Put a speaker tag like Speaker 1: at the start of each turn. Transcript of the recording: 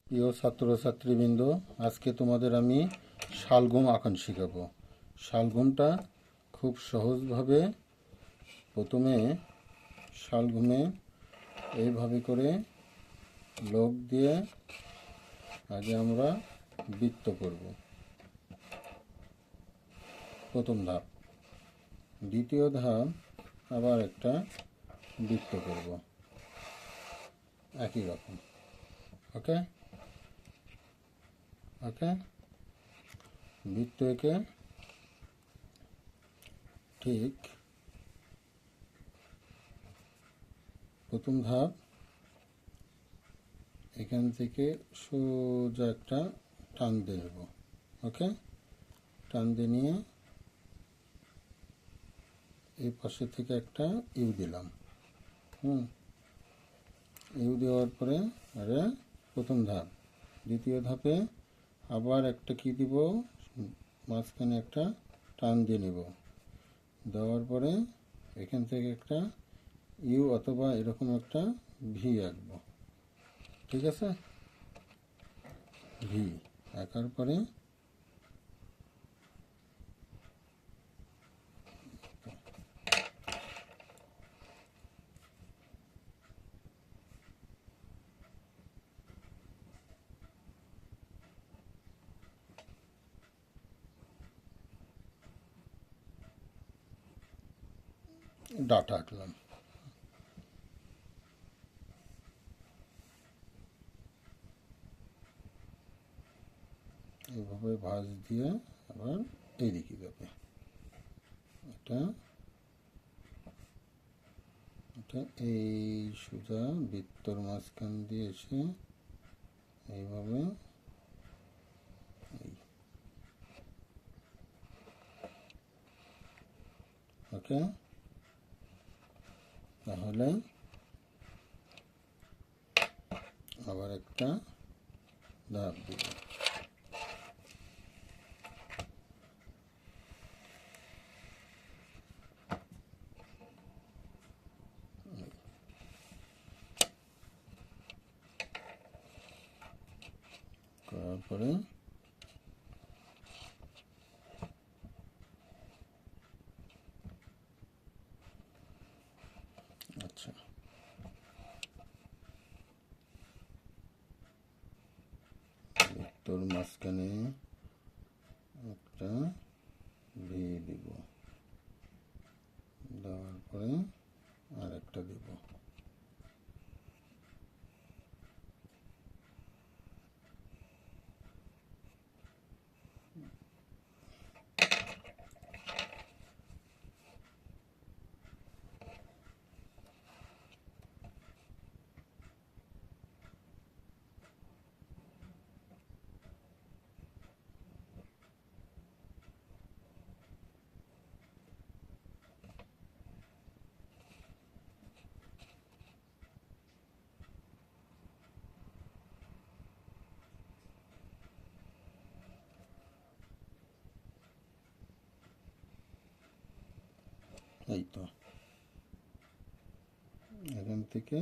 Speaker 1: প্রিয় ছাত্রছাত্রীবৃন্দ, আজকে তোমাদের আমি শালগম আঁকান শেখাবো। শালগমটা খুব সহজভাবে প্রথমে শালগমে এইভাবে করে লোক দিয়ে আগে আমরা বৃত্ত করব। প্রথম ধাপ। দ্বিতীয় ধাপ আবার একটা বৃত্ত করব একই রকম। ওকে ওকে বৃত্ত এঁকে ঠিক প্রথম ধাপ এখান থেকে সোজা একটা টান দিয়ে নেব। ওকে, টান দিয়ে নিয়ে এই পাশে থেকে একটা ইউ দিলাম। ইউ দেওয়ার পরে আরে প্রথম ধাপ। দ্বিতীয় ধাপে আবার একটা কি দিব, মাঝখানে একটা টান দিয়ে নেব। দেওয়ার পরে এখান থেকে একটা ইউ অথবা এরকম একটা ভি আঁকবো। ঠিক আছে, ভি আঁকার পরে ডাটা আঁকলাম। এইভাবে ভাঁজ দিয়ে আবার এইদিকে যাবে। এটা এটা এই সোজা বৃত্তর মাঝখান দিয়ে এসে এইভাবে ওকে, তাহলে আবার একটা ধাপ দিব। করার পরে আচ্ছা, তোর মাঝখানে একটা ভি দিব, দেওয়ার পরে আর একটা দিব। এই তো এখান থেকে